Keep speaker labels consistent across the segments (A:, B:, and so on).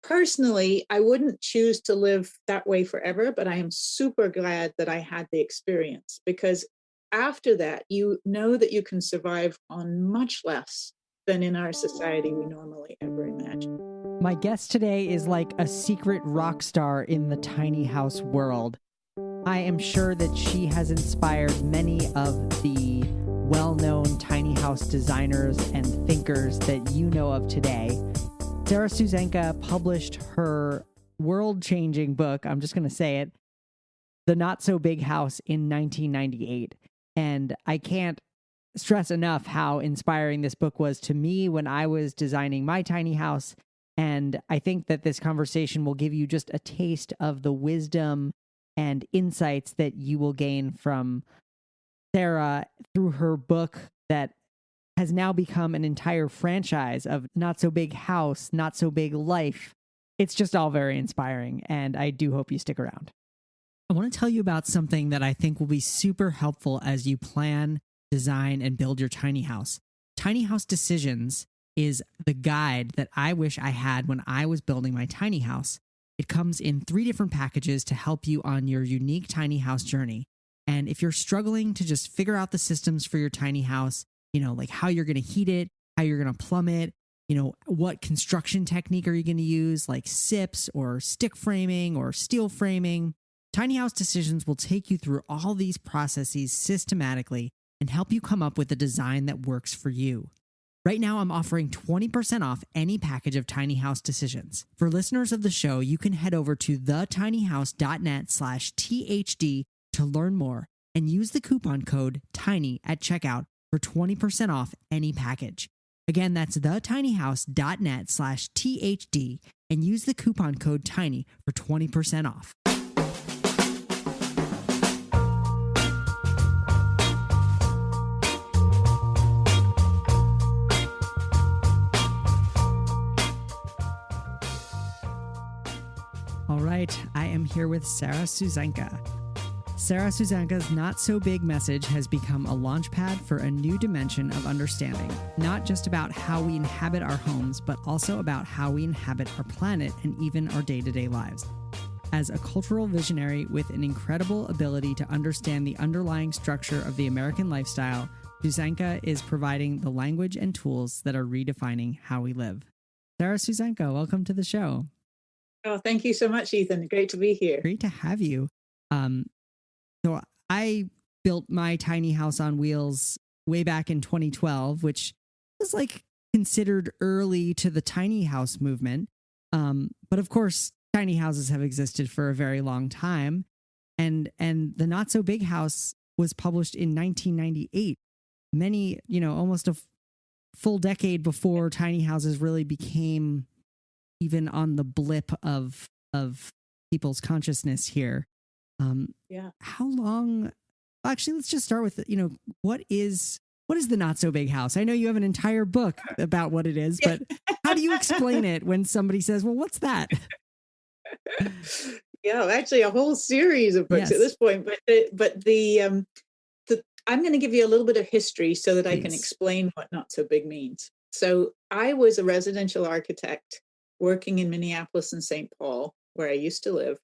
A: personally, I wouldn't choose to live that way forever, but I am super glad that I had the experience, because after that, you know that you can survive on much less than in our society we normally ever imagine.
B: My guest today is like a secret rock star in the tiny house world. I am sure that she has inspired many of the well-known tiny house designers and thinkers that you know of today. Sarah Susanka published her world-changing book, I'm just going to say it, The Not So Big House, in 1998. And I can't stress enough how inspiring this book was to me when I was designing my tiny house. And I think that this conversation will give you just a taste of the wisdom and insights that you will gain from Sarah through her book that has now become an entire franchise of Not So Big House, Not So Big Life. It's just all very inspiring, and I do hope you stick around. I want to tell you about something that I think will be super helpful as you plan, design, and build your tiny house. Tiny House Decisions is the guide that I wish I had when I was building my tiny house. It comes in 3 different packages to help you on your unique tiny house journey. And if you're struggling to just figure out the systems for your tiny house, like how you're going to heat it, how you're going to plumb it, what construction technique are you going to use, like SIPs or stick framing or steel framing, Tiny House Decisions will take you through all these processes systematically and help you come up with a design that works for you. Right now, I'm offering 20% off any package of Tiny House Decisions. For listeners of the show, you can head over to thetinyhouse.net/THD to learn more and use the coupon code TINY at checkout for 20% off any package. Again, that's thetinyhouse.net/THD and use the coupon code TINY for 20% off. All right, I am here with Sarah Susanka. Sarah Susanka's Not So Big message has become a launchpad for a new dimension of understanding, not just about how we inhabit our homes, but also about how we inhabit our planet and even our day-to-day lives. As a cultural visionary with an incredible ability to understand the underlying structure of the American lifestyle, Susanka is providing the language and tools that are redefining how we live. Sarah Susanka, welcome to the show.
A: Oh, thank you so much, Ethan. Great to be here.
B: Great to have you. So I built my tiny house on wheels way back in 2012, which was like considered early to the tiny house movement. But of course, tiny houses have existed for a very long time. And the Not So Big House was published in 1998. Many, almost a full decade before tiny houses really became even on the blip of people's consciousness here. How long? Actually, let's just start with, what is the Not So Big House? I know you have an entire book about what it is, but how do you explain it when somebody says, well, what's that?
A: Yeah, actually a whole series of books at this point, but I'm going to give you a little bit of history so that I can explain what Not So Big means. So I was a residential architect working in Minneapolis and St. Paul, where I used to live.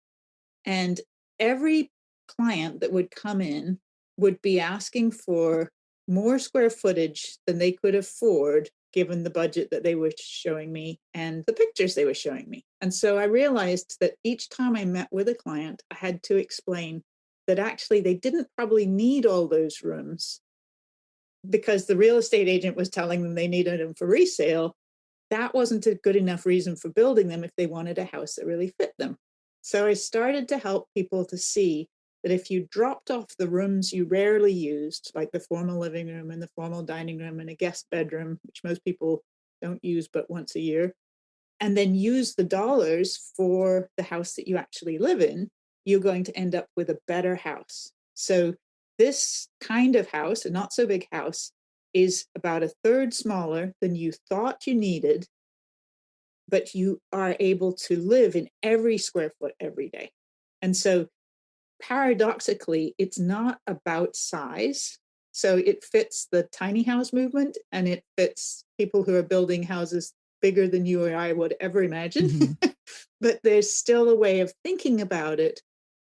A: And every client that would come in would be asking for more square footage than they could afford, given the budget that they were showing me and the pictures they were showing me. And so I realized that each time I met with a client, I had to explain that actually they didn't probably need all those rooms because the real estate agent was telling them they needed them for resale. That wasn't a good enough reason for building them if they wanted a house that really fit them. So I started to help people to see that if you dropped off the rooms you rarely used, like the formal living room and the formal dining room and a guest bedroom, which most people don't use but once a year, and then use the dollars for the house that you actually live in, you're going to end up with a better house. So this kind of house, a Not So Big House, is about a third smaller than you thought you needed, but you are able to live in every square foot every day. And so paradoxically, it's not about size. So it fits the tiny house movement, and it fits people who are building houses bigger than you or I would ever imagine. but there's still a way of thinking about it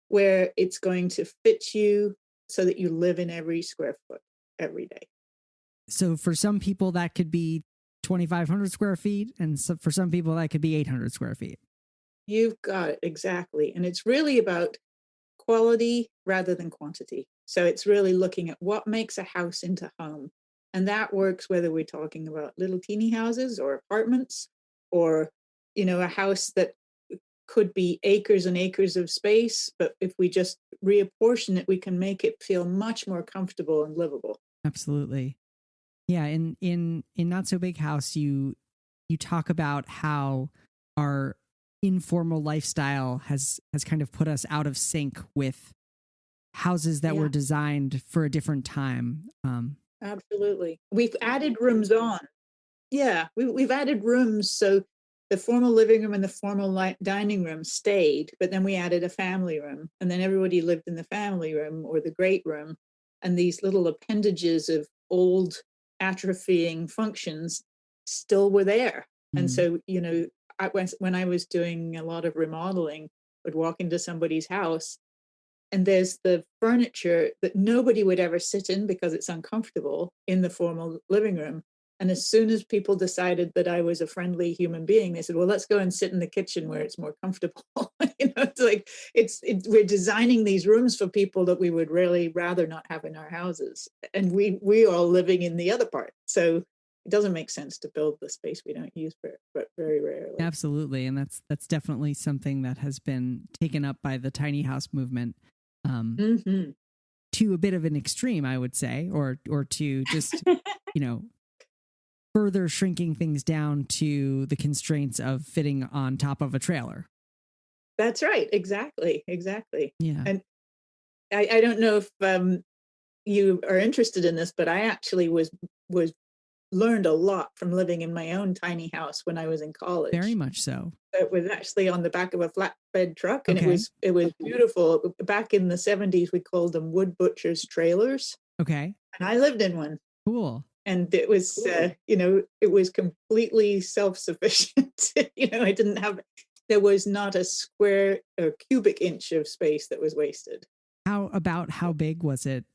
A: where it's going to fit you so that you live in every square foot every day.
B: So for some people that could be 2,500 square feet, and so for some people that could be 800 square feet.
A: You've got it, exactly. And it's really about quality rather than quantity. So it's really looking at what makes a house into home. And that works whether we're talking about little teeny houses or apartments, or, a house that could be acres and acres of space. But if we just reapportion it, we can make it feel much more comfortable and livable.
B: Absolutely. Yeah. In Not So Big House, you talk about how our informal lifestyle has kind of put us out of sync with houses that were designed for a different time.
A: Absolutely. We've added rooms on. Yeah, we've added rooms. So the formal living room and the formal dining room stayed, but then we added a family room, and then everybody lived in the family room or the great room. And these little appendages of old atrophying functions still were there. And so, when I was doing a lot of remodeling, I'd walk into somebody's house and there's the furniture that nobody would ever sit in because it's uncomfortable in the formal living room. And as soon as people decided that I was a friendly human being, they said, well, let's go and sit in the kitchen where it's more comfortable. It's like, we're designing these rooms for people that we would really rather not have in our houses. And we are living in the other part. So it doesn't make sense to build the space we don't use but very rarely.
B: Absolutely. And that's definitely something that has been taken up by the tiny house movement. To a bit of an extreme, I would say, or to just, further shrinking things down to the constraints of fitting on top of a trailer.
A: That's right. Exactly.
B: Yeah.
A: And I don't know if you are interested in this, but I actually was learned a lot from living in my own tiny house when I was in college.
B: Very much so.
A: It was actually on the back of a flatbed truck, and it was beautiful. Back in the 70s, we called them wood butchers trailers.
B: Okay.
A: And I lived in one.
B: Cool.
A: And it was, it was completely self-sufficient. There was not a square or cubic inch of space that was wasted.
B: How big was it?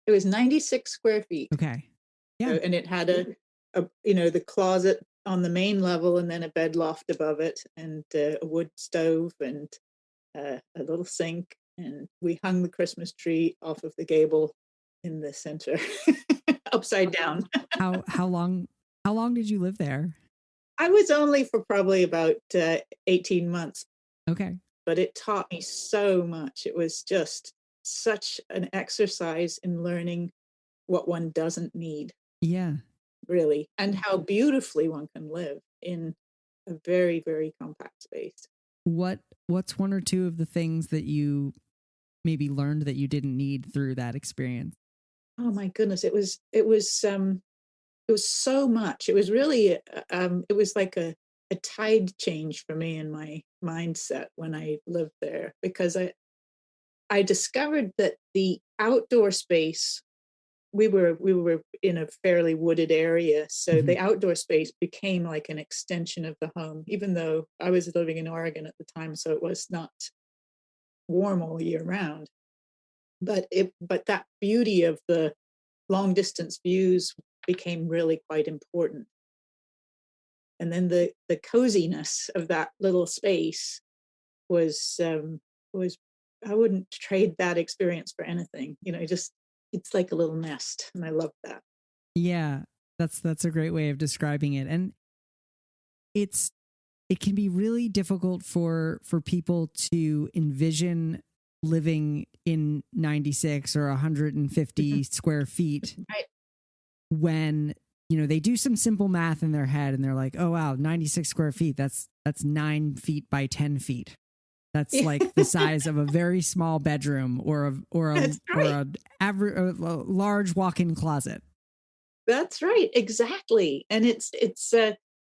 A: It was 96 square feet.
B: Okay. Yeah.
A: And it had the closet on the main level, and then a bed loft above it, and a wood stove, and a little sink. And we hung the Christmas tree off of the gable in the center, upside down.
B: How long did you live there?
A: I was only for probably about 18 months.
B: Okay.
A: But it taught me so much. It was just such an exercise in learning what one doesn't need.
B: Yeah.
A: Really. And how beautifully one can live in a very, very compact space.
B: What's one or two of the things that you maybe learned that you didn't need through that experience?
A: Oh my goodness. It was so much. It was really, it was like a tide change for me in my mindset when I lived there, because I discovered that the outdoor space, we were in a fairly wooded area. So the outdoor space became like an extension of the home, even though I was living in Oregon at the time. So it was not warm all year round, but that beauty of the long distance views became really quite important. And then the coziness of that little space was I wouldn't trade that experience for anything. It's like a little nest, and I love that.
B: Yeah, that's a great way of describing it. And it can be really difficult for people to envision living in 96 or 150 square feet,
A: right,
B: when they do some simple math in their head and they're like, oh wow, 96 square feet, that's 9 feet by 10 feet. That's like the size of a very small bedroom or a large walk-in closet.
A: That's right, exactly. And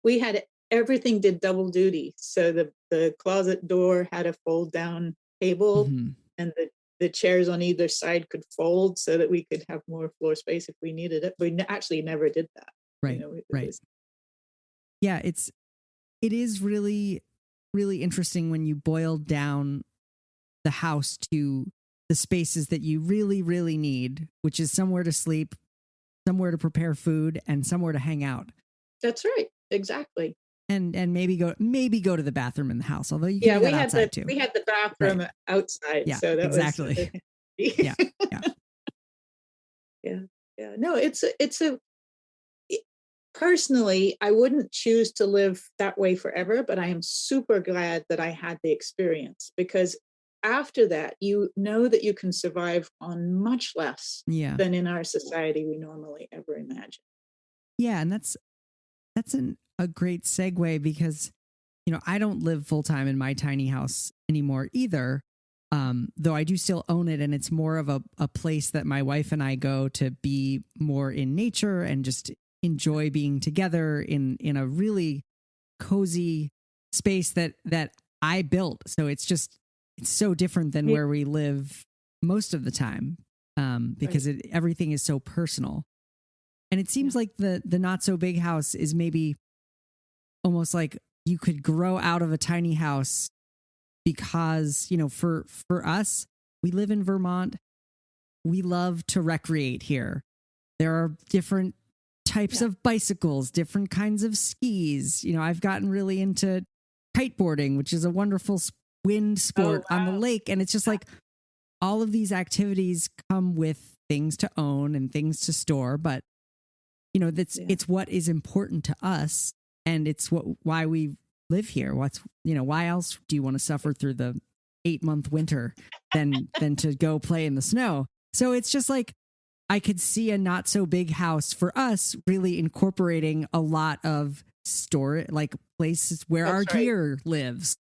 A: we had everything did double duty. So the closet door had a fold down table, and the chairs on either side could fold so that we could have more floor space if we needed it. We actually never did that.
B: Right. Right. Yeah, it is really really interesting when you boil down the house to the spaces that you really, really need, which is somewhere to sleep, somewhere to prepare food, and somewhere to hang out.
A: That's right. Exactly.
B: And maybe go to the bathroom in the house, although you can do that outside too.
A: We had the bathroom outside.
B: Yeah,
A: so that
B: exactly.
A: was
B: Yeah.
A: Yeah. No, personally, I wouldn't choose to live that way forever, but I am super glad that I had the experience, because after that, you know that you can survive on much less than in our society we normally ever imagine.
B: Yeah. And that's a great segue, because, I don't live full time in my tiny house anymore either. Though I do still own it, and it's more of a place that my wife and I go to be more in nature and just enjoy being together in a really cozy space that I built. So it's so different than where we live most of the time, because everything is so personal. And it seems like the not so big house is maybe almost like you could grow out of a tiny house, because, for us, we live in Vermont. We love to recreate here. There are different types of bicycles, different kinds of skis. I've gotten really into kiteboarding, which is a wonderful wind sport on the lake. And it's just like all of these activities come with things to own and things to store. But, it's what is important to us. And it's why we live here. Why else do you want to suffer through the 8-month winter than to go play in the snow? So it's just like, I could see a not so big house for us really incorporating a lot of like places where our gear lives.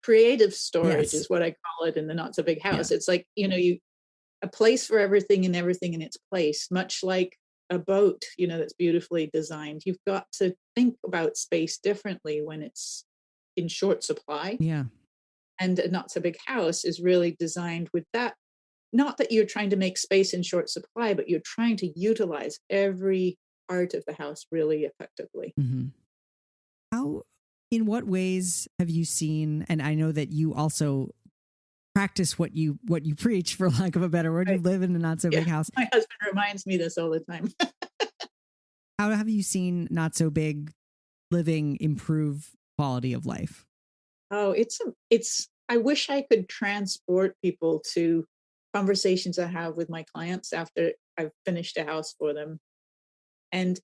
A: Creative storage is what I call it in the not so big house. It's like, a place for everything and everything in its place, much like a boat, that's beautifully designed. You've got to think about space differently when it's in short supply.
B: Yeah.
A: And a not so big house is really designed with that. Not that you're trying to make space in short supply, but you're trying to utilize every part of the house really effectively.
B: Mm-hmm. In what ways have you seen, and I know that you also practice what you preach, for lack of a better word, you live in a not so big house.
A: My husband reminds me this all the time.
B: How have you seen not so big living improve quality of life?
A: Oh, I wish I could transport people to conversations I have with my clients after I've finished a house for them. And,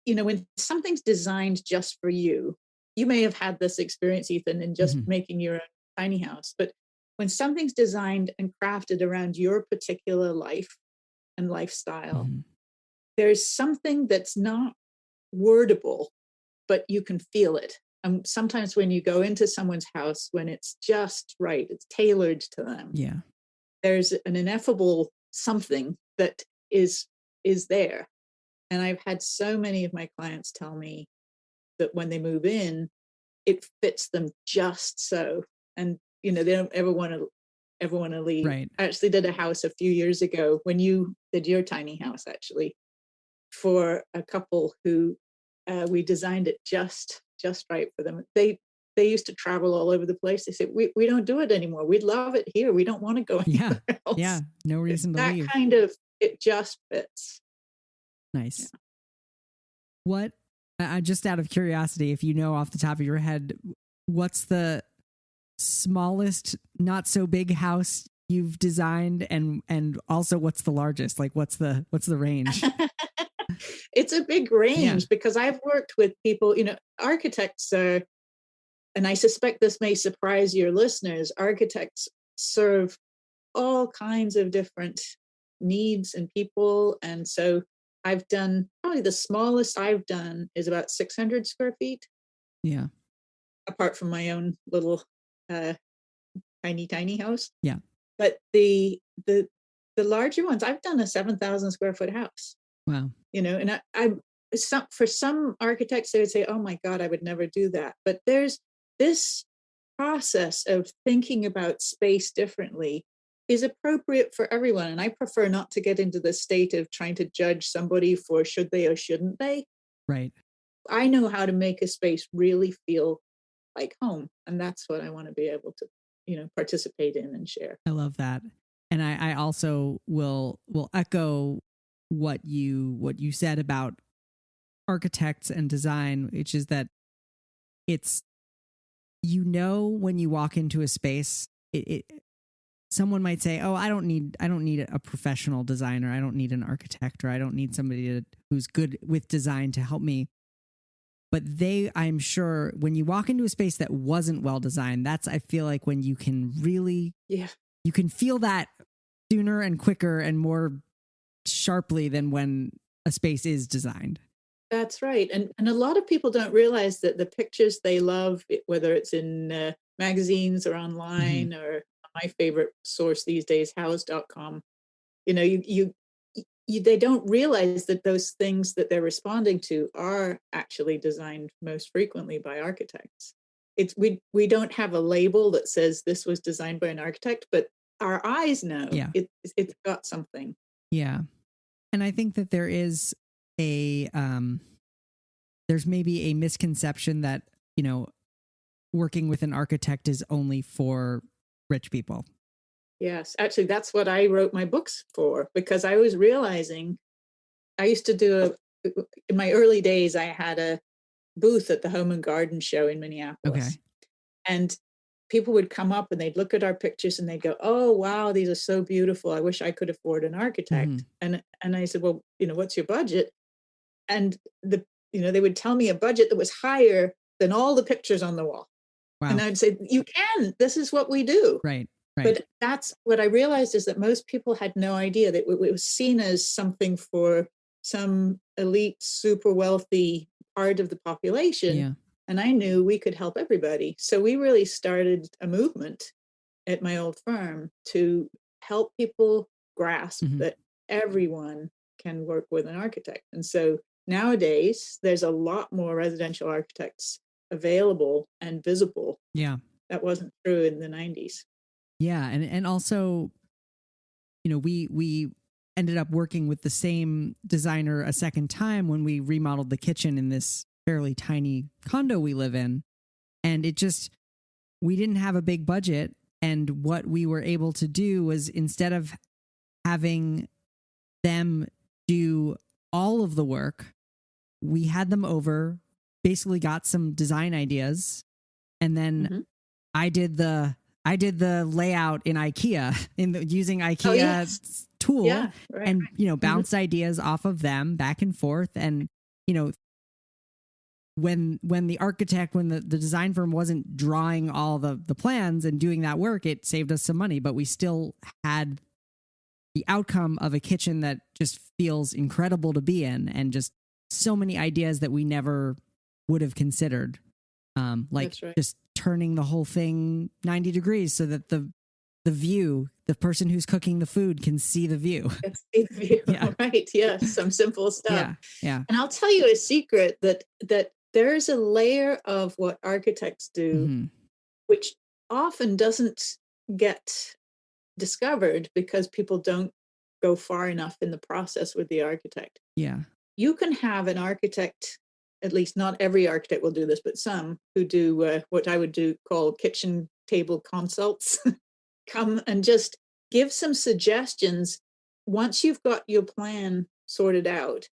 A: when something's designed just for you may have had this experience, Ethan, in just making your own tiny house. But when something's designed and crafted around your particular life and lifestyle, there's something that's not wordable, but you can feel it. And sometimes when you go into someone's house, when it's just right, it's tailored to them.
B: Yeah.
A: There's an ineffable something that is there. And I've had so many of my clients tell me that when they move in, it fits them just so. And, they don't ever want to leave.
B: Right.
A: I actually did a house a few years ago when you did your tiny house, actually, for a couple who we designed it just right for them. They used to travel all over the place. They said, we don't do it anymore. We love it here. We don't want to go anywhere else.
B: Yeah. No reason to leave.
A: That kind of, it just fits.
B: Nice.
A: Yeah.
B: What, just out of curiosity, if you know off the top of your head, what's the smallest, not so big house you've designed, and also what's the largest? Like, what's the range?
A: It's a big range because I've worked with people, architects are, and I suspect this may surprise your listeners, architects serve all kinds of different needs and people. And so I've done, probably the smallest I've done is about 600 square feet.
B: Yeah.
A: Apart from my own little tiny house.
B: Yeah.
A: But the larger ones, I've done a 7,000 square foot house.
B: Wow.
A: And for some architects, they would say, oh my God, I would never do that. But there's this process of thinking about space differently is appropriate for everyone. And I prefer not to get into the state of trying to judge somebody for should they or shouldn't they.
B: Right.
A: I know how to make a space really feel like home. And that's what I want to be able to, participate in and share.
B: I love that. And I also will echo what you said about architects and design, which is that it's, when you walk into a space, someone might say, "Oh, I don't need a professional designer. I don't need an architect, or I don't need somebody who's good with design to help me." But I'm sure when you walk into a space that wasn't well designed, I feel like when you can really, you can feel that sooner and quicker and more sharply than when a space is designed.
A: That's right. And a lot of people don't realize that the pictures they love, whether it's in magazines or online, or my favorite source these days, house.com, they don't realize that those things that they're responding to are actually designed most frequently by architects. We don't have a label that says this was designed by an architect, but our eyes know it's got something.
B: Yeah. And I think that there is there's maybe a misconception that, working with an architect is only for rich people.
A: Yes, actually, that's what I wrote my books for, because I was realizing I used to in my early days, I had a booth at the Home and Garden Show in Minneapolis.
B: Okay.
A: And people would come up and they'd look at our pictures and they'd go, "Oh, wow, these are so beautiful. I wish I could afford an architect." And I said, "Well, what's your budget?" And they would tell me a budget that was higher than all the pictures on the wall. Wow. And I'd say, "You can. This is what we do."
B: Right.
A: But that's what I realized, is that most people had no idea that it was seen as something for some elite, super wealthy part of the population.
B: Yeah.
A: And I knew we could help everybody. So we really started a movement at my old firm to help people grasp that everyone can work with an architect. And so nowadays, there's a lot more residential architects available and visible.
B: Yeah.
A: That wasn't true in the 90s.
B: Yeah. And also, we ended up working with the same designer a second time when we remodeled the kitchen in this fairly tiny condo we live in. And we didn't have a big budget. And what we were able to do was, instead of having them do all of the work, we had them over, basically got some design ideas, and then I did the layout in IKEA using IKEA tool, and bounced ideas off of them back and forth. And when the design firm wasn't drawing all the plans and doing that work, it saved us some money, but we still had the outcome of a kitchen that just feels incredible to be in, and just so many ideas that we never would have considered. Just turning the whole thing 90 degrees so that the person who's cooking the food can see the view.
A: See the view. Yeah. Right. Yes. Some simple stuff.
B: Yeah.
A: And I'll tell you a secret, that there's a layer of what architects do, which often doesn't get discovered because people don't go far enough in the process with the architect.
B: Yeah.
A: You can have an architect, at least not every architect will do this, but some who do what I would call kitchen table consults, come and just give some suggestions. Once you've got your plan sorted out,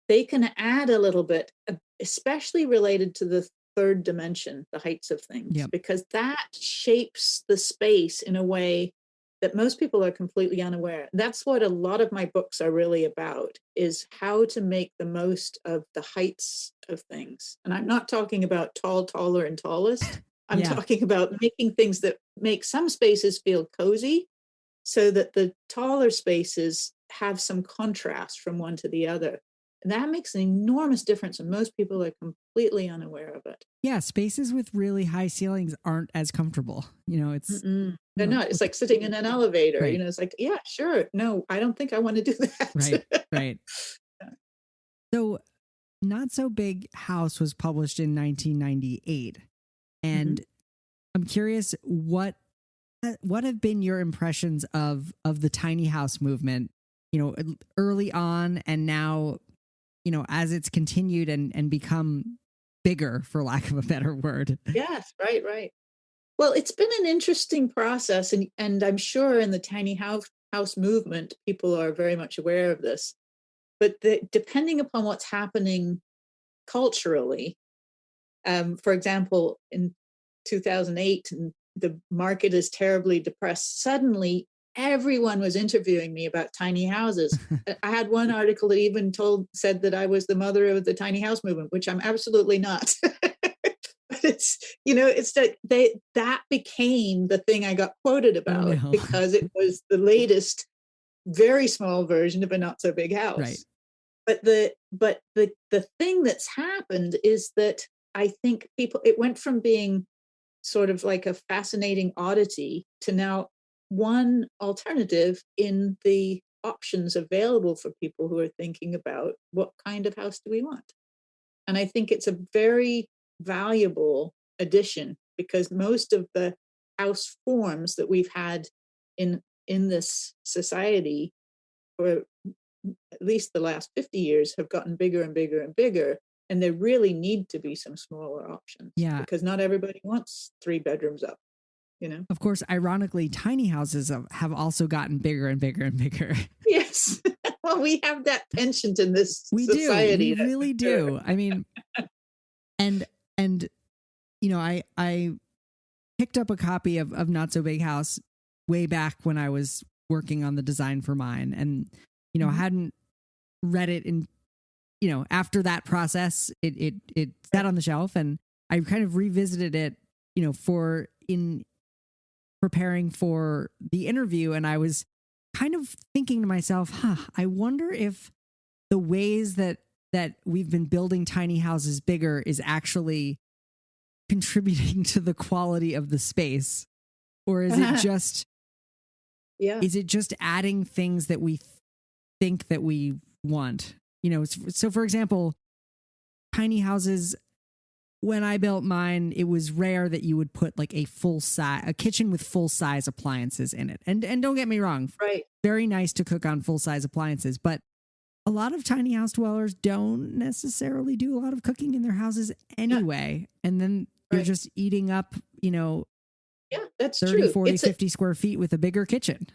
A: they can add a little bit, especially related to the third dimension, the heights of things, because that shapes the space in a way that most people are completely unaware. That's what a lot of my books are really about, is how to make the most of the heights of things. And I'm not talking about tall, taller, and tallest. I'm talking about making things that make some spaces feel cozy, so that the taller spaces have some contrast from one to the other. And that makes an enormous difference, and most people are completely unaware of it.
B: Yeah, spaces with really high ceilings aren't as comfortable. It's
A: they're not. It's like sitting in an elevator. Right. It's like, yeah, sure. No, I don't think I want to do that.
B: Right. So, Not So Big House was published in 1998, and I'm curious what have been your impressions of the tiny house movement? Early on, and now, as it's continued and become bigger, for lack of a better word.
A: Yes, right. Well, it's been an interesting process, and I'm sure in the tiny house movement, people are very much aware of this. But depending upon what's happening culturally, for example, in 2008, and the market is terribly depressed. Suddenly, everyone was interviewing me about tiny houses. I had one article that even said that I was the mother of the tiny house movement, which I'm absolutely not. But it's that became the thing I got quoted about because it was the latest, very small version of a not so big house.
B: Right.
A: But the thing that's happened is that I think it went from being sort of like a fascinating oddity to now one alternative in the options available for people who are thinking about what kind of house do we want. And I think it's a very valuable addition, because most of the house forms that we've had in this society for at least the last 50 years have gotten bigger and bigger and bigger. And there really need to be some smaller options.
B: Yeah.
A: Because not everybody wants 3 bedrooms up,
B: Of course, ironically, tiny houses have also gotten bigger and bigger and bigger.
A: Yes. Well, we have that penchant in this society.
B: We really do. I mean, and I picked up a copy of Not So Big House way back when I was working on the design for mine, and I hadn't read it in after that process, it sat on the shelf, and I kind of revisited it for in preparing for the interview, and I was kind of thinking to myself, I wonder if the ways that we've been building tiny houses bigger is actually contributing to the quality of the space, or is it just is it just adding things that we think that we want? So for example, tiny houses, when I built mine, it was rare that you would put like a kitchen with full size appliances in it. And don't get me wrong,
A: right?
B: Very nice to cook on full size appliances, but a lot of tiny house dwellers don't necessarily do a lot of cooking in their houses anyway. And then you're just eating up,
A: that's
B: 30,
A: true.
B: 40, 50 square feet with a bigger kitchen.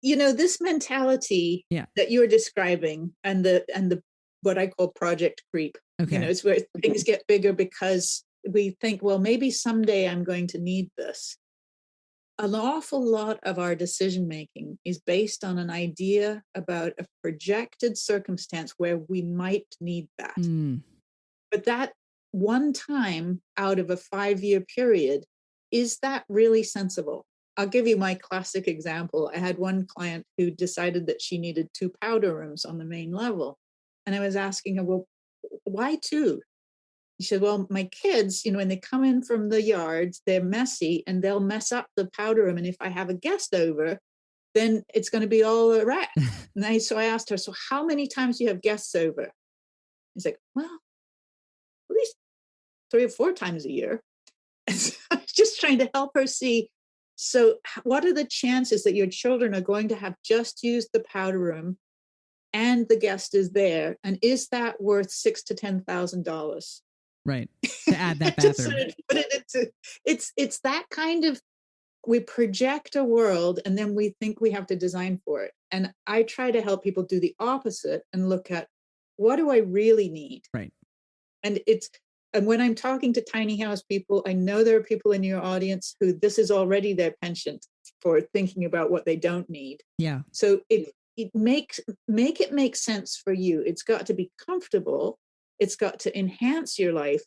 A: This mentality that you're describing, and the what I call project creep.
B: Okay.
A: It's where things get bigger because we think, well, maybe someday I'm going to need this. An awful lot of our decision making is based on an idea about a projected circumstance where we might need that. But that one time out of a 5-year period, is that really sensible? I'll give you my classic example. I had one client who decided that she needed 2 powder rooms on the main level. And I was asking her, well, why 2? She said, well, my kids, when they come in from the yards, they're messy and they'll mess up the powder room. And if I have a guest over, then it's going to be all a wreck. So I asked her, so how many times do you have guests over? He's like, well, at least 3 or 4 times a year. And so I was just trying to help her see, so what are the chances that your children are going to have just used the powder room and the guest is there? And is that worth $6,000 to $10,000?
B: Right. To add that bathroom.
A: Sort of put it into, it's that kind of, we project a world and then we think we have to design for it. And I try to help people do the opposite and look at, what do I really need?
B: Right.
A: And when I'm talking to tiny house people, I know there are people in your audience who this is already their penchant for thinking about what they don't need.
B: Yeah.
A: So it make it make sense for you. It's got to be comfortable. It's got to enhance your life.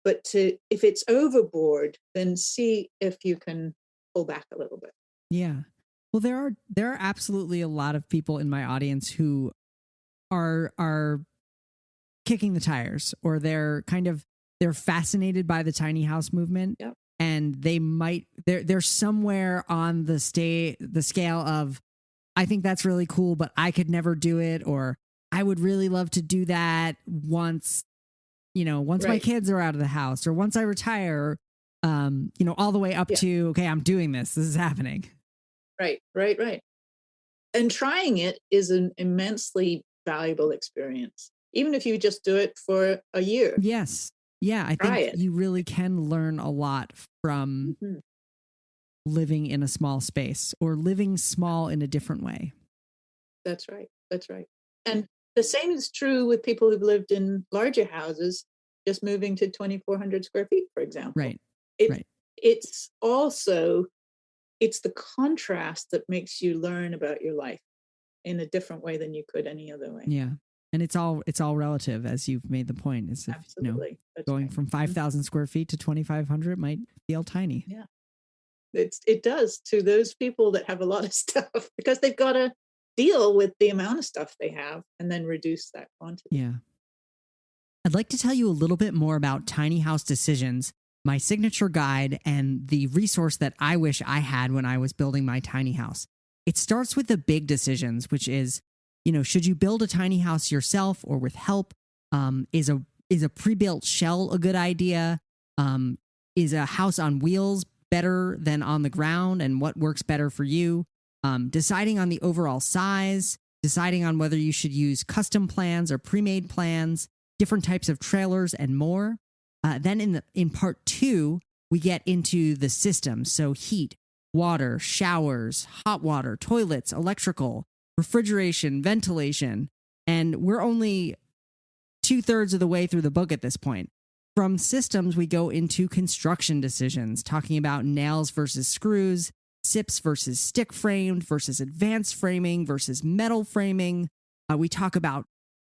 A: But if it's overboard, then see if you can pull back a little bit.
B: Yeah. Well, there are absolutely a lot of people in my audience who are kicking the tires, or they're fascinated by the tiny house movement.
A: Yep.
B: And they're somewhere on the scale of, I think that's really cool, but I could never do it, or I would really love to do that once my kids are out of the house, or once I retire, all the way up to, okay, I'm doing this. This is happening.
A: Right. And trying it is an immensely valuable experience, even if you just do it for a year.
B: Yes. Yeah, I
A: Try
B: think
A: it.
B: you really can learn a lot from
A: Mhm.
B: living in a small space or living small in a different way.
A: That's right. That's right. And the same is true with people who've lived in larger houses, just moving to 2,400 square feet, for example.
B: Right.
A: It
B: Right.
A: it's also it's the contrast that makes you learn about your life in a different way than you could any other way.
B: Yeah. And it's all relative, as you've made the point, is if,
A: Absolutely. That's
B: going
A: right.
B: from
A: Mhm.
B: 5,000 square feet to 2,500 might feel tiny.
A: Yeah. It does to those people that have a lot of stuff because they've got to deal with the amount of stuff they have and then reduce that quantity.
B: Yeah. I'd like to tell you a little bit more about Tiny House Decisions, my signature guide, and the resource that I wish I had when I was building my tiny house. It starts with the big decisions, which is, should you build a tiny house yourself or with help? Is a pre-built shell a good idea? Is a house on wheels better than on the ground, and what works better for you? Deciding on the overall size, deciding on whether you should use custom plans or pre-made plans, different types of trailers, and more. Then in part 2, we get into the systems. So heat, water, showers, hot water, toilets, electrical, refrigeration, ventilation. And we're only 2/3 of the way through the book at this point. From systems, we go into construction decisions, talking about nails versus screws, SIPs versus stick framed versus advanced framing versus metal framing. We talk about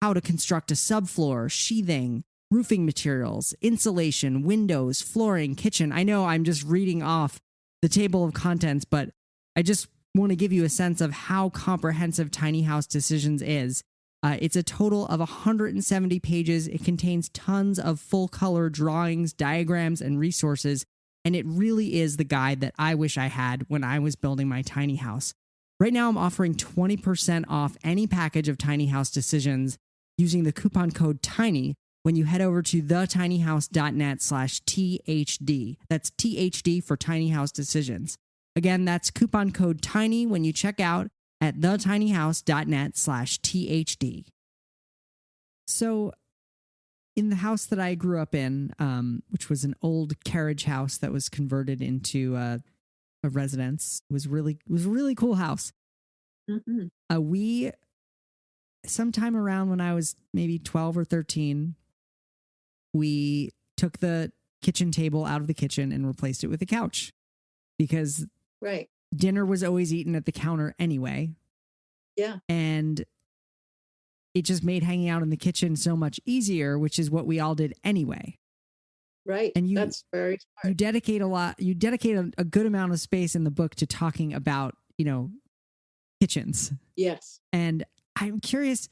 B: how to construct a subfloor, sheathing, roofing materials, insulation, windows, flooring, kitchen. I know I'm just reading off the table of contents, but I just want to give you a sense of how comprehensive Tiny House Decisions is. It's a total of 170 pages. It contains tons of full color drawings, diagrams, and resources. And it really is the guide that I wish I had when I was building my tiny house. Right now, I'm offering 20% off any package of Tiny House Decisions using the coupon code TINY when you head over to thetinyhouse.net/THD. That's THD for Tiny House Decisions. Again, that's coupon code TINY when you check out at thetinyhouse.net/THD. So, in the house that I grew up in, which was an old carriage house that was converted into a residence, was a really cool house.
A: Mm-hmm.
B: We sometime around when I was maybe 12 or 13, we took the kitchen table out of the kitchen and replaced it with a couch because
A: Right.
B: dinner was always eaten at the counter anyway.
A: Yeah.
B: And it just made hanging out in the kitchen so much easier, which is what we all did anyway.
A: Right.
B: And
A: that's very smart.
B: You dedicate a good amount of space in the book to talking about, kitchens.
A: Yes.
B: And I'm curious,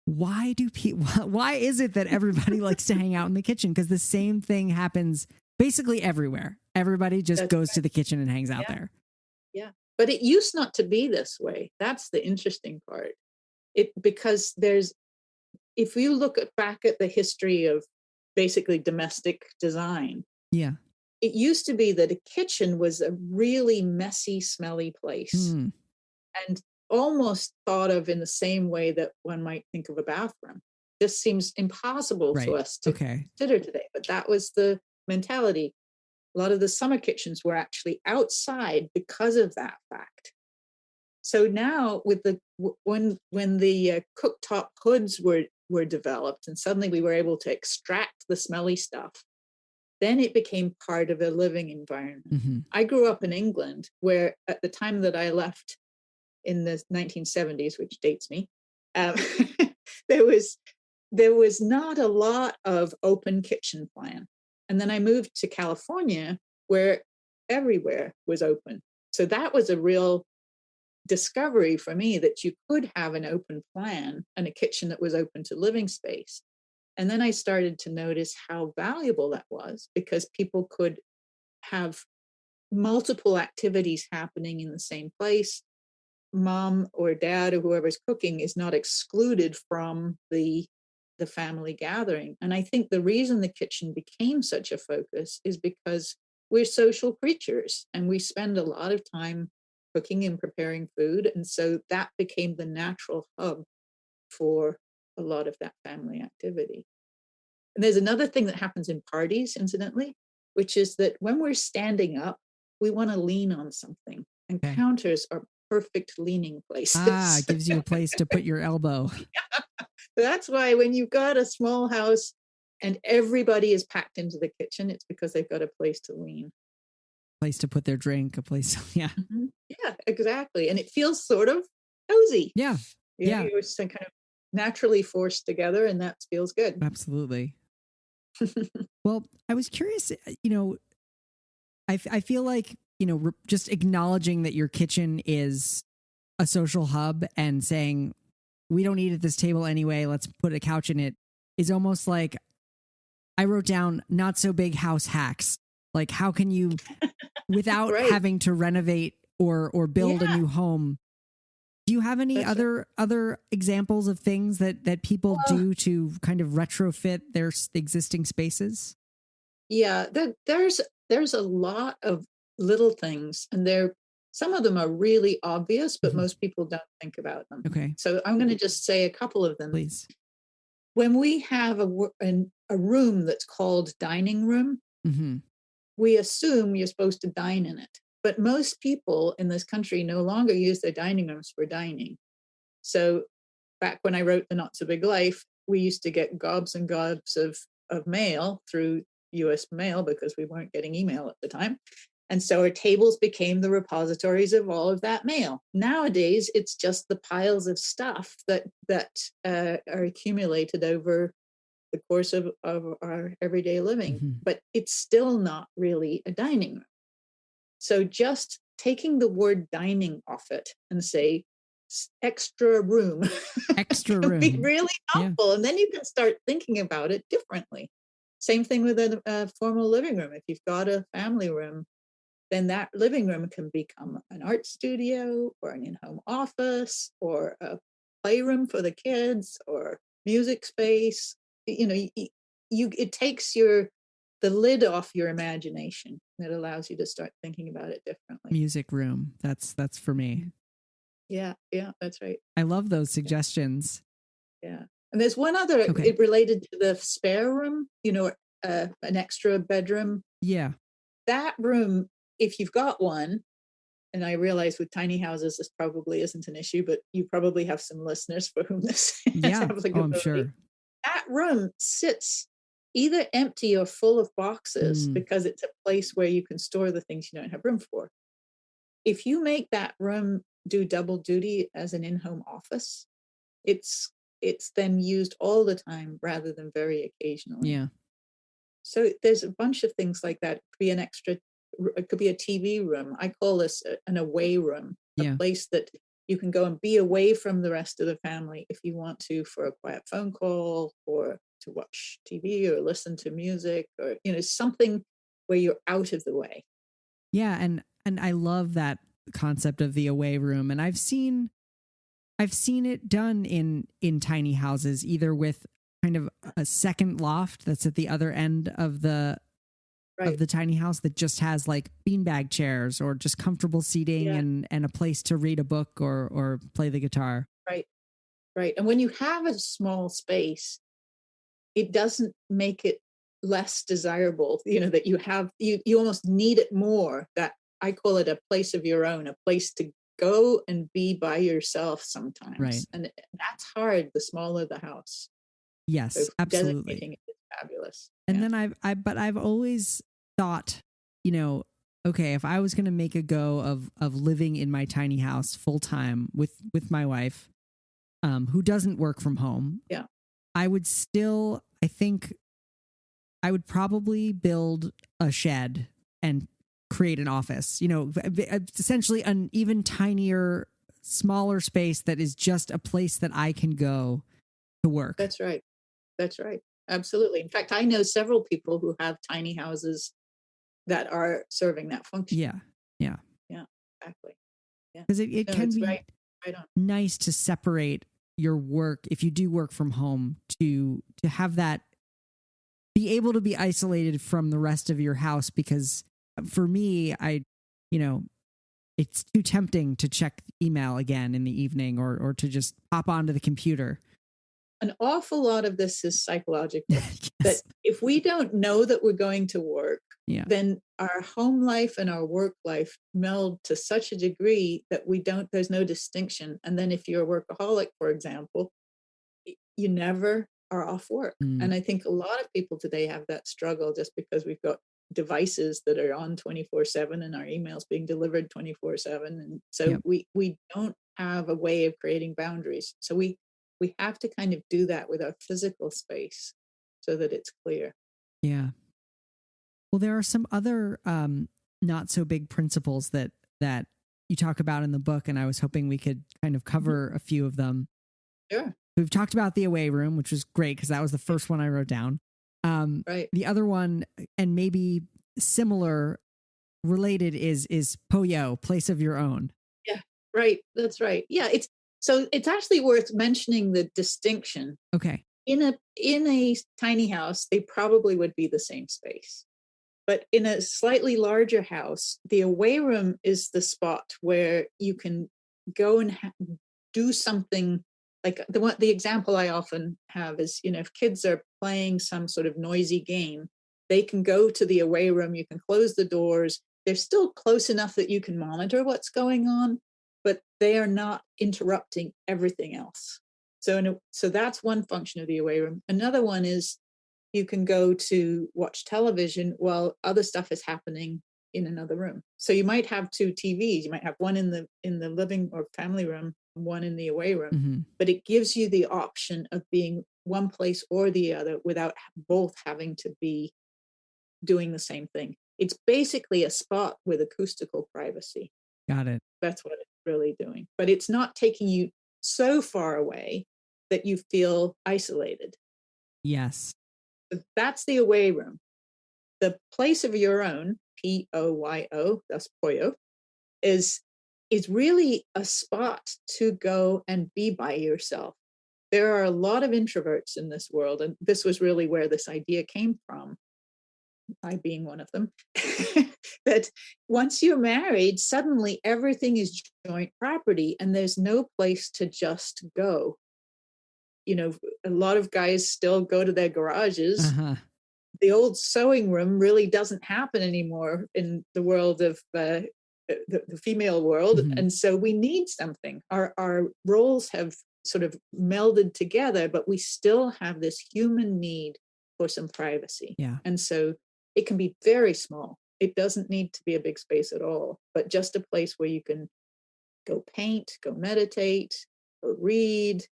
B: why is it that everybody likes to hang out in the kitchen? Because the same thing happens basically everywhere. Everybody just goes to the kitchen and hangs out there.
A: Yeah. But it used not to be this way. That's the interesting part. Because if you look back at the history of basically domestic design,
B: yeah,
A: it used to be that a kitchen was a really messy, smelly place, and almost thought of in the same way that one might think of a bathroom. This seems impossible to us to consider today, but that was the mentality. A lot of the summer kitchens were actually outside because of that fact. So now, with when the cooktop hoods were developed, and suddenly we were able to extract the smelly stuff, then it became part of a living environment.
B: Mm-hmm.
A: I grew up in England, where at the time that I left in the 1970s, which dates me, there was not a lot of open kitchen plan. And then I moved to California, where everywhere was open. So that was a real discovery for me, that you could have an open plan and a kitchen that was open to living space. And then I started to notice how valuable that was, because people could have multiple activities happening in the same place. Mom or dad or whoever's cooking is not excluded from the family gathering. And I think the reason the kitchen became such a focus is because we're social creatures and we spend a lot of time cooking and preparing food. And so that became the natural hub for a lot of that family activity. And there's another thing that happens in parties, incidentally, which is that when we're standing up, we want to lean on something, and counters are perfect leaning places.
B: It gives you a place to put your elbow.
A: Yeah. That's why when you've got a small house and everybody is packed into the kitchen, it's because they've got a place to lean.
B: Place to put their drink, a place. Yeah.
A: Mm-hmm. Yeah, exactly. And it feels sort of cozy.
B: Yeah.
A: You're just kind of naturally forced together, and that feels good.
B: Absolutely. Well, I was curious, I feel like, just acknowledging that your kitchen is a social hub and saying, we don't eat at this table anyway, let's put a couch in it, is almost like, I wrote down not so big house hacks. Like, how can you, without having to renovate or build a new home, do you have any other examples of things that people do to kind of retrofit their existing spaces?
A: Yeah, there's a lot of little things, and some of them are really obvious, but most people don't think about them.
B: Okay.
A: So I'm going to just say a couple of them.
B: Please.
A: When we have a room that's called dining room, we assume you're supposed to dine in it. But most people in this country no longer use their dining rooms for dining. So back when I wrote The Not So Big Life, we used to get gobs and gobs of mail through US mail because we weren't getting email at the time. And so our tables became the repositories of all of that mail. Nowadays, it's just the piles of stuff that are accumulated over the course of our everyday living. But it's still not really a dining room. So just taking the word dining off it and say extra room can be really helpful. And then you can start thinking about it differently. Same thing with a formal living room. If you've got a family room, then that living room can become an art studio or an in-home office or a playroom for the kids or music space. It takes the lid off your imagination. That allows you to start thinking about it differently.
B: Music room. That's for me.
A: Yeah, that's right.
B: I love those suggestions.
A: Yeah. And there's one other, it related to the spare room, an extra bedroom.
B: Yeah.
A: That room, if you've got one, and I realize with tiny houses, this probably isn't an issue, but you probably have some listeners for whom this is applicability.
B: I'm sure.
A: That room sits either empty or full of boxes because it's a place where you can store the things you don't have room for. If you make that room do double duty as an in-home office, it's then used all the time rather than very occasionally.
B: Yeah.
A: So there's a bunch of things like that. It could be a TV room. I call this an away room, a place that you can go and be away from the rest of the family if you want to, for a quiet phone call or to watch TV or listen to music or, something where you're out of the way.
B: Yeah. And I love that concept of the away room. And I've seen it done in tiny houses, either with kind of a second loft that's at the other end of the tiny house that just has like beanbag chairs or just comfortable seating and a place to read a book or play the guitar.
A: Right. And when you have a small space, it doesn't make it less desirable, that you almost need it more. That I call it a place of your own, a place to go and be by yourself sometimes.
B: Right.
A: And that's hard, the smaller the house.
B: Yes,
A: so
B: absolutely.
A: Designating it is fabulous.
B: And then I've always thought, okay, if I was going to make a go of living in my tiny house full time with my wife, who doesn't work from home.
A: Yeah.
B: I think I would probably build a shed and create an office, essentially an even tinier, smaller space that is just a place that I can go to work.
A: That's right. Absolutely. In fact, I know several people who have tiny houses that are serving that function.
B: Yeah.
A: Exactly. Yeah.
B: Because it can be nice to separate your work, if you do work from home, to have that, be able to be isolated from the rest of your house. Because for me, it's too tempting to check email again in the evening or to just pop onto the computer.
A: an awful lot of this is psychological.
B: Yes.
A: That if we don't know that we're going to work,
B: Yeah.
A: then our home life and our work life meld to such a degree that there's no distinction. And then if you're a workaholic, for example, you never are off work. And I think a lot of people today have that struggle just because we've got devices that are on 24/7 and our emails being delivered 24/7. And so we don't have a way of creating boundaries. So we have to kind of do that with our physical space so that it's clear.
B: Yeah. Well, there are some other not so big principles that you talk about in the book, and I was hoping we could kind of cover a few of them.
A: Sure.
B: We've talked about the away room, which was great because that was the first one I wrote down.
A: Right.
B: The other one, and maybe similar, related, is Poyo, place of your own.
A: Yeah. Right. That's right. Yeah. It's actually worth mentioning the distinction.
B: Okay.
A: In a tiny house, they probably would be the same space. But in a slightly larger house, the away room is the spot where you can go and do something. Like the example I often have is, if kids are playing some sort of noisy game, they can go to the away room. You can close the doors. They're still close enough that you can monitor what's going on, but they are not interrupting everything else. So that's one function of the away room. Another one is you can go to watch television while other stuff is happening in another room. So you might have two TVs. You might have one in the living or family room, one in the away room, but it gives you the option of being one place or the other without both having to be doing the same thing. It's basically a spot with acoustical privacy.
B: Got it.
A: That's what it's really doing. But it's not taking you so far away that you feel isolated.
B: Yes.
A: That's the away room. The place of your own, Poyo, that's Poyo, is really a spot to go and be by yourself. There are a lot of introverts in this world, and this was really where this idea came from, I being one of them, that once you're married, suddenly everything is joint property and there's no place to just go. A lot of guys still go to their garages. The old sewing room really doesn't happen anymore in the world of the female world. And so we need something. Our roles have sort of melded together, but we still have this human need for some privacy.
B: Yeah.
A: And so it can be very small. It doesn't need to be a big space at all, but just a place where you can go paint, go meditate, or read,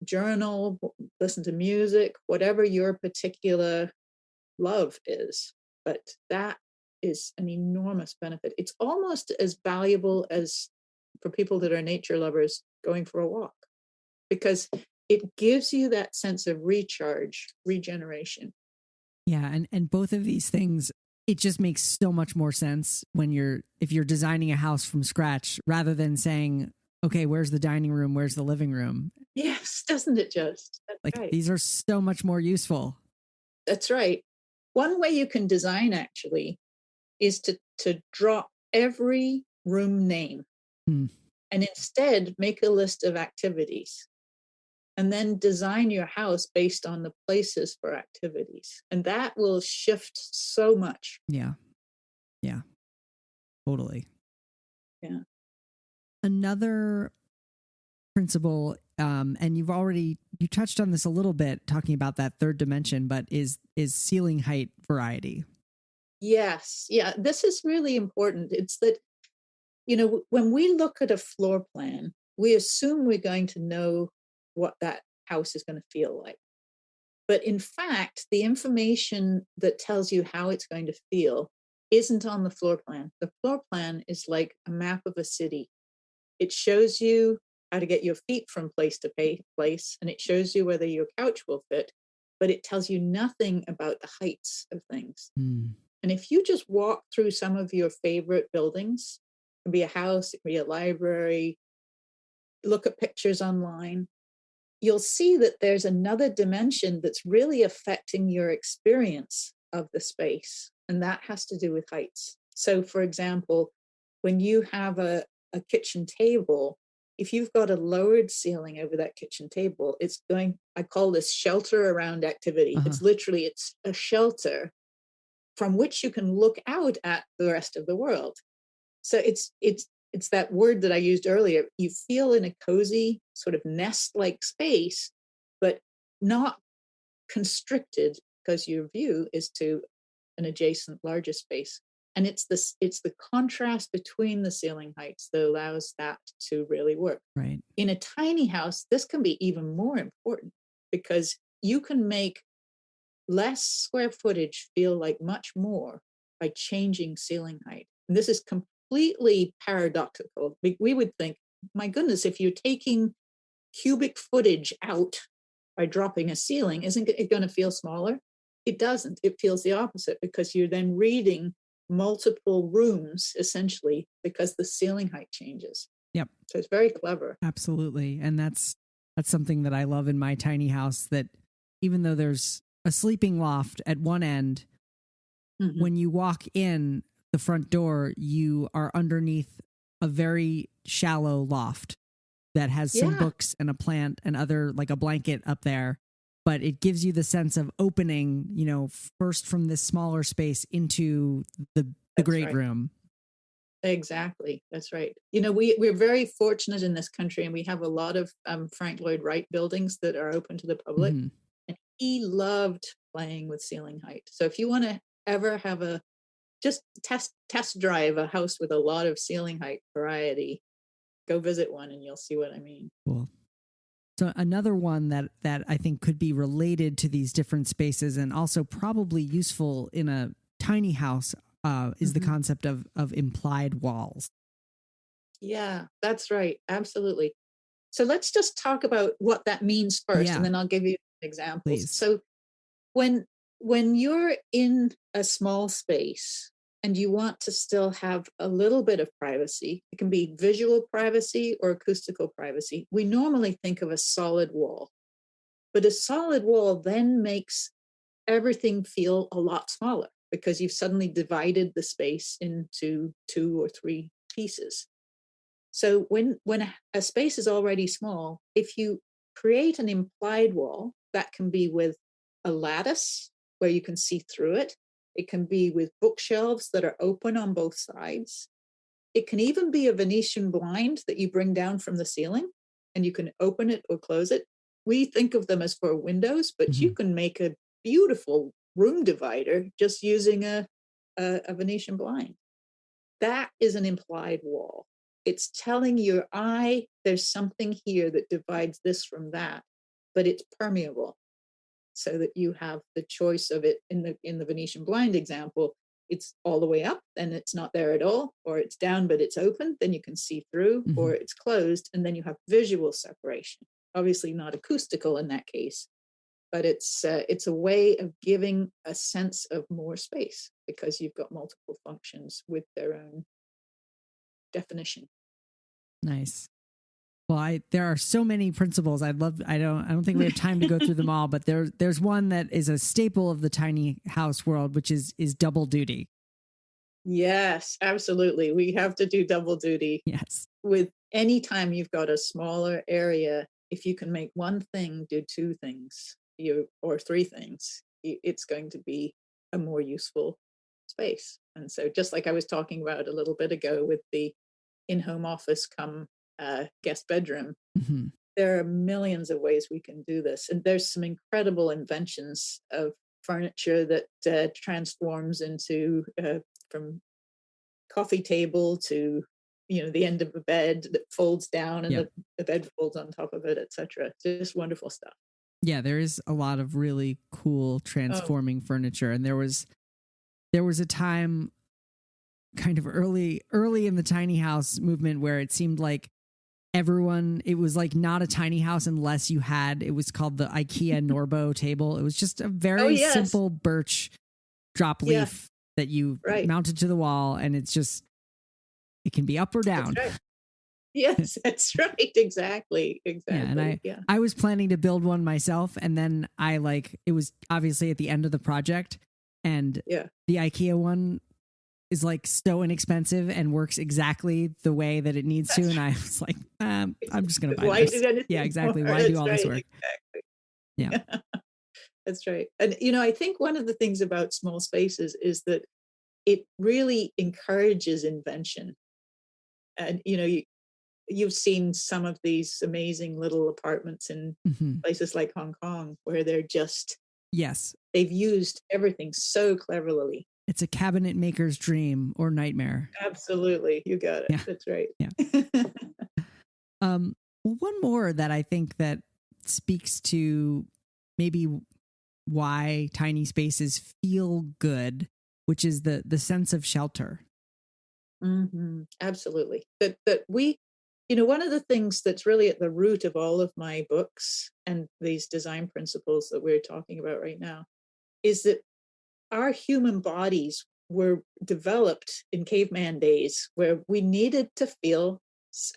A: journal, listen to music, whatever your particular love is. But that is an enormous benefit. It's almost as valuable as for people that are nature lovers going for a walk, because it gives you that sense of recharge, regeneration.
B: Yeah, and both of these things, it just makes so much more sense if you're designing a house from scratch rather than saying, okay, where's the dining room? Where's the living room?
A: Yes, doesn't it just? That's right.
B: These are so much more useful.
A: That's right. One way you can design actually is to drop every room name and instead make a list of activities and then design your house based on the places for activities. And that will shift so much.
B: Yeah. Yeah. Totally.
A: Yeah.
B: Another principle, and you touched on this a little bit talking about that third dimension, but is ceiling height variety.
A: Yes. Yeah. This is really important. It's that, when we look at a floor plan, we assume we're going to know what that house is going to feel like. But in fact, the information that tells you how it's going to feel isn't on the floor plan. The floor plan is like a map of a city. It shows you how to get your feet from place to place, and it shows you whether your couch will fit, but it tells you nothing about the heights of things. And if you just walk through some of your favorite buildings, it can be a house, it can be a library, look at pictures online, you'll see that there's another dimension that's really affecting your experience of the space. And that has to do with heights. So for example, when you have a kitchen table, if you've got a lowered ceiling over that kitchen table, it's going, I call this shelter around activity. It's literally, it's a shelter from which you can look out at the rest of the world. So it's that word that I used earlier. You feel in a cozy sort of nest-like space, but not constricted, because your view is to an adjacent larger space. And it's the contrast between the ceiling heights that allows that to really work.
B: Right.
A: In a tiny house, this can be even more important, because you can make less square footage feel like much more by changing ceiling height. And this is completely paradoxical. We would think, my goodness, if you're taking cubic footage out by dropping a ceiling, isn't it going to feel smaller? It doesn't. It feels the opposite, because you're then reading multiple rooms, essentially, because the ceiling height changes.
B: Yep.
A: So it's very clever.
B: Absolutely. And that's something that I love in my tiny house, that even though there's a sleeping loft at one end, when you walk in the front door, you are underneath a very shallow loft that has some books and a plant and other, like a blanket up there. But it gives you the sense of opening, you know, first from this smaller space into the great room.
A: Exactly. That's right. You know, we're very fortunate in this country, and we have a lot of Frank Lloyd Wright buildings that are open to the public. And he loved playing with ceiling height. So if you want to ever have just test drive a house with a lot of ceiling height variety, go visit one and you'll see what I mean.
B: Cool. So another one that I think could be related to these different spaces, and also probably useful in a tiny house, is the concept of implied walls. Yeah,
A: that's right. Absolutely. So let's just talk about what that means first, and then I'll give you examples.
B: Please.
A: So when you're in a small space and you want to still have a little bit of privacy, it can be visual privacy or acoustical privacy. We normally think of a solid wall, but a solid wall then makes everything feel a lot smaller, because you've suddenly divided the space into 2 or 3 pieces. So when a space is already small, if you create an implied wall, that can be with a lattice where you can see through it. It can be with bookshelves that are open on both sides. It can even be a Venetian blind that you bring down from the ceiling, and you can open it or close it. We think of them as for windows, but you can make a beautiful room divider just using a Venetian blind. That is an implied wall. It's telling your eye there's something here that divides this from that, but it's permeable, so that you have the choice of it. In the Venetian blind example, it's all the way up and it's not there at all, or it's down but it's open, then you can see through, or it's closed and then you have visual separation. Obviously not acoustical in that case, but it's a way of giving a sense of more space, because you've got multiple functions with their own definition.
B: Nice. Well, there are so many principles. I don't think we have time to go through them all, but there's one that is a staple of the tiny house world, which is double duty.
A: Yes, absolutely. We have to do double duty.
B: Yes.
A: With any time you've got a smaller area, if you can make one thing do 2 things, or 3 things, it's going to be a more useful space. And so, just like I was talking about a little bit ago with the in-home office come guest bedroom, there are millions of ways we can do this. And there's some incredible inventions of furniture that transforms into from coffee table to, the end of a bed that folds down, and the bed folds on top of it, etc. Just wonderful stuff.
B: Yeah, there is a lot of really cool transforming furniture. And there was a time kind of early in the tiny house movement where it seemed like it was like not a tiny house unless you had, it was called the IKEA Norbo table. It was just a very simple birch drop leaf that you mounted to the wall, and it can be up or down.
A: That's right. Yes, that's right. Exactly. Yeah,
B: and I was planning to build one myself, and then it was obviously at the end of the project, and the IKEA one is like so inexpensive and works exactly the way that it needs to. And I was like, I'm just going to buy
A: Why
B: this.
A: do anything
B: Yeah, exactly.
A: more?
B: Why do
A: That's
B: all
A: right,
B: this work?
A: exactly.
B: Yeah.
A: That's right. And, I think one of the things about small spaces is that it really encourages invention. And, you've seen some of these amazing little apartments in places like Hong Kong where they're just,
B: yes,
A: they've used everything so cleverly.
B: It's a cabinet maker's dream or nightmare.
A: Absolutely. You got it.
B: Yeah.
A: That's right.
B: Yeah. One more that I think that speaks to maybe why tiny spaces feel good, which is the sense of shelter.
A: Absolutely. That we, one of the things that's really at the root of all of my books and these design principles that we're talking about right now is that our human bodies were developed in caveman days where we needed to feel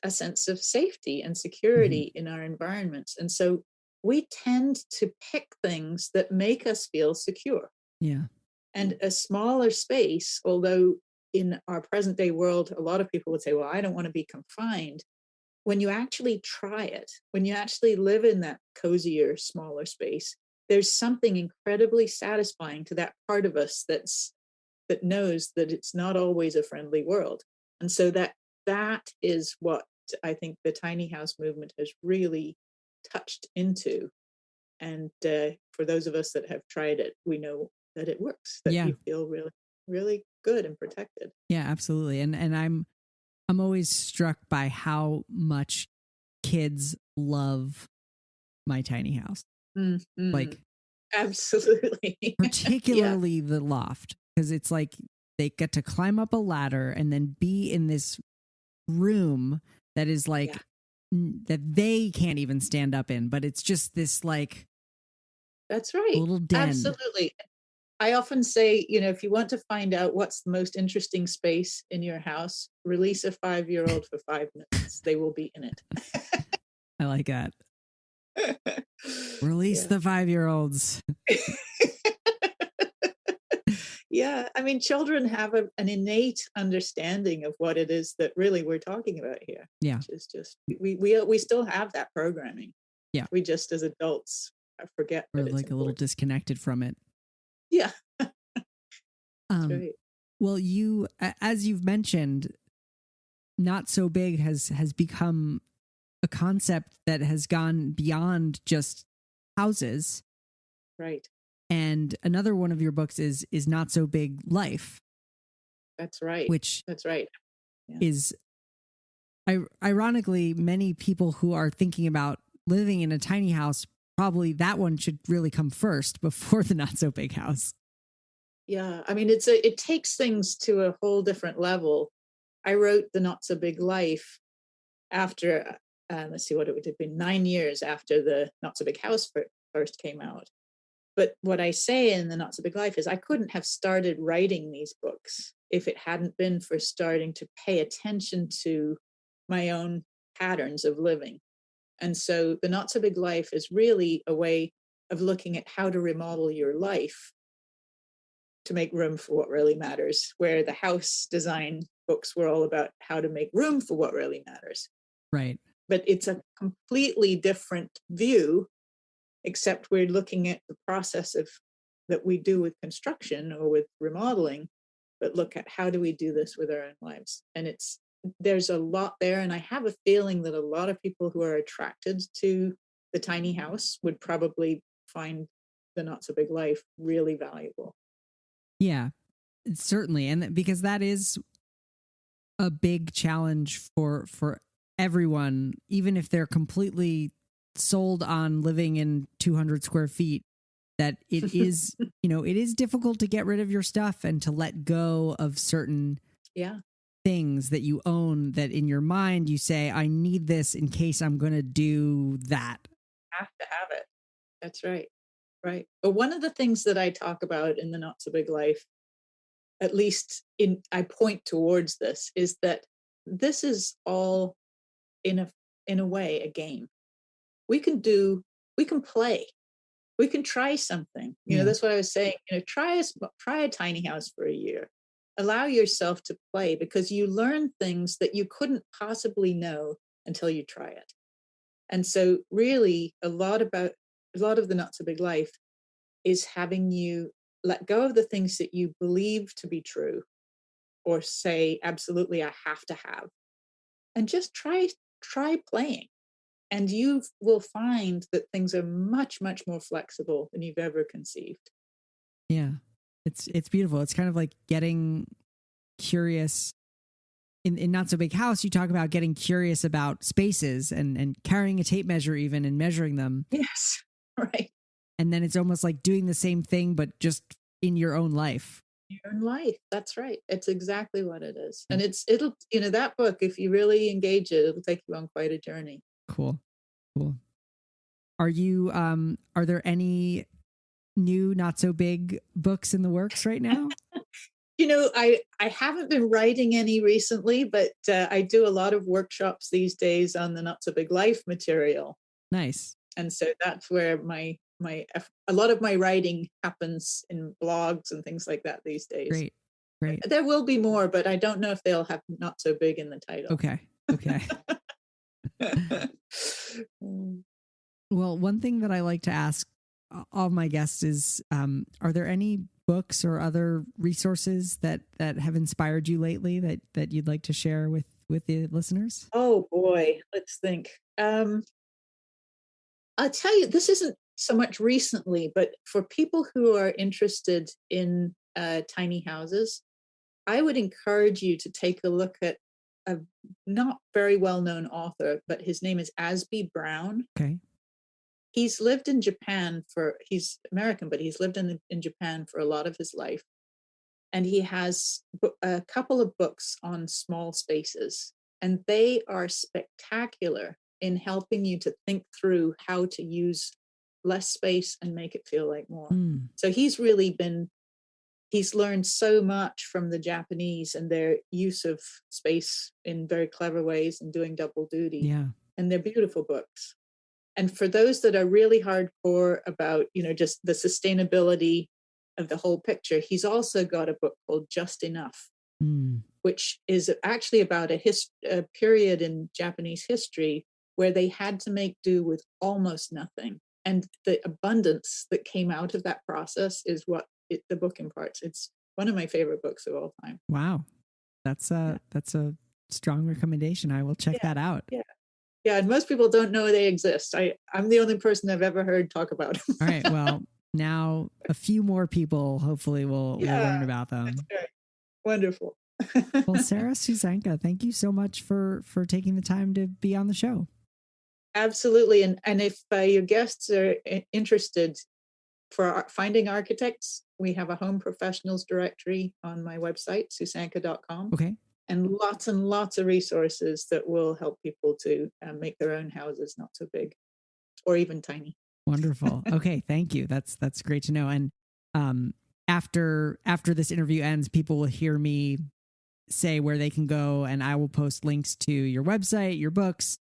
A: a sense of safety and security in our environments. And so we tend to pick things that make us feel secure.
B: Yeah.
A: And a smaller space, although in our present day world, a lot of people would say, well, I don't want to be confined. When you actually try it, when you actually live in that cozier, smaller space, there's something incredibly satisfying to that part of us that knows that it's not always a friendly world. And so that is what I think the tiny house movement has really touched into. And for those of us that have tried it, we know that it works, that you feel really, really good and protected.
B: Yeah, absolutely. And I'm always struck by how much kids love my tiny house. Like,
A: absolutely.
B: Particularly the loft, because it's like they get to climb up a ladder and then be in this room that is like that they can't even stand up in, but it's just this like
A: that's right,
B: little den.
A: Absolutely. I often say, if you want to find out what's the most interesting space in your house, release a 5-year-old for 5 minutes. They will be in it.
B: I like that. Release the 5-year-olds.
A: Yeah, I mean, children have an innate understanding of what it is that really we're talking about here.
B: Yeah,
A: which is just we still have that programming.
B: Yeah,
A: we just as adults forget.
B: We're
A: that
B: like a little disconnected from it.
A: Yeah. That's right.
B: Well, you, as you've mentioned, not so big has become a concept that has gone beyond just houses.
A: Right.
B: And another one of your books is Not So Big Life.
A: That's right. That's right.
B: Yeah. Is ironically, many people who are thinking about living in a tiny house, probably that one should really come first before the Not So Big House.
A: Yeah, I mean, it takes things to a whole different level. I wrote The Not So Big Life after, let's see, what it would have been 9 years after the Not So Big House first came out. But what I say in The Not So Big Life is I couldn't have started writing these books if it hadn't been for starting to pay attention to my own patterns of living. And so The Not So Big Life is really a way of looking at how to remodel your life to make room for what really matters, where the house design books were all about how to make room for what really matters.
B: Right.
A: But it's a completely different view, except we're looking at the process of that we do with construction or with remodeling, but look at how do we do this with our own lives. And there's a lot there. And I have a feeling that a lot of people who are attracted to the tiny house would probably find The Not So Big Life really valuable.
B: Yeah, certainly. And because that is a big challenge for everyone, even if they're completely sold on living in 200 square feet, that it is, it is difficult to get rid of your stuff and to let go of certain things that you own, that in your mind you say, I need this in case I'm going to do that.
A: Have to have it. That's right. Right. But one of the things that I talk about in The Not So Big Life, at least I point towards this, is that this is all in a way a game. We can play, we can try something. That's what I was saying. Try a tiny house for a year. allow yourself to play, because you learn things that you couldn't possibly know until you try it. And so really a lot of the Not So Big Life is having you let go of the things that you believe to be true, or say, absolutely, I have to have, and just try playing. And you will find that things are much, much more flexible than you've ever conceived.
B: Yeah. It's beautiful. It's kind of like getting curious. In Not So Big House, you talk about getting curious about spaces and carrying a tape measure even and measuring them.
A: Yes. Right.
B: And then it's almost like doing the same thing, but just in your own life.
A: Your own life. That's right. It's exactly what it is. And it'll, that book, if you really engage it, it'll take you on quite a journey.
B: Cool. Are there any new Not So Big books in the works right now?
A: I haven't been writing any recently, but I do a lot of workshops these days on the Not So Big Life material.
B: Nice.
A: And so that's where a lot of my writing happens in blogs and things like that these days.
B: Great.
A: There will be more, but I don't know if they'll have Not So Big in the title.
B: Okay. Well, one thing that I like to ask all my guests is, are there any books or other resources that have inspired you lately that you'd like to share with the listeners?
A: Oh boy, let's think. I'll tell you, this isn't so much recently, but for people who are interested in tiny houses, I would encourage you to take a look at a not very well-known author, but his name is Asby Brown.
B: Okay.
A: He's lived in Japan he's American, but he's lived in Japan for a lot of his life. And he has a couple of books on small spaces, and they are spectacular in helping you to think through how to use less space and make it feel like more. So he's learned so much from the Japanese and their use of space in very clever ways and doing double duty.
B: Yeah.
A: And they're beautiful books. And for those that are really hardcore about, just the sustainability of the whole picture, he's also got a book called Just Enough, which is actually about a period in Japanese history where they had to make do with almost nothing. And the abundance that came out of that process is what the book imparts. It's one of my favorite books of all time.
B: Wow. That's a strong recommendation. I will check that out.
A: Yeah, and most people don't know they exist. I'm the only person I've ever heard talk about them.
B: All right, well, now a few more people hopefully will learn about them.
A: That's great. Wonderful.
B: Well, Sarah Susanka, thank you so much for taking the time to be on the show.
A: Absolutely. And if your guests are interested for finding architects, we have a home professionals directory on my website, susanka.com.
B: Okay.
A: And lots of resources that will help people to make their own houses not so big or even tiny.
B: Wonderful. Okay, thank you. That's great to know. And after this interview ends, people will hear me say where they can go, and I will post links to your website, your books,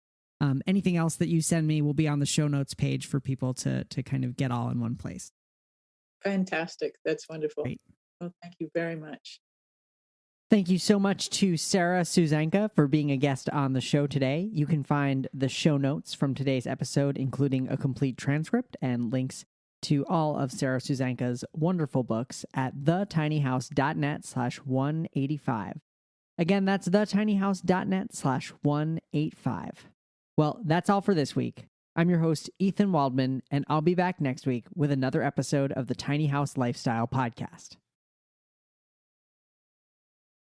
B: anything else that you send me will be on the show notes page for people to kind of get all in one place.
A: Fantastic. That's wonderful.
B: Great.
A: Well, thank you very much.
B: Thank you so much to Sarah Susanka for being a guest on the show today. You can find the show notes from today's episode, including a complete transcript and links to all of Sarah Susanka's wonderful books at thetinyhouse.net/185. Again, that's thetinyhouse.net/185. Well, that's all for this week. I'm your host, Ethan Waldman, and I'll be back next week with another episode of the Tiny House Lifestyle Podcast.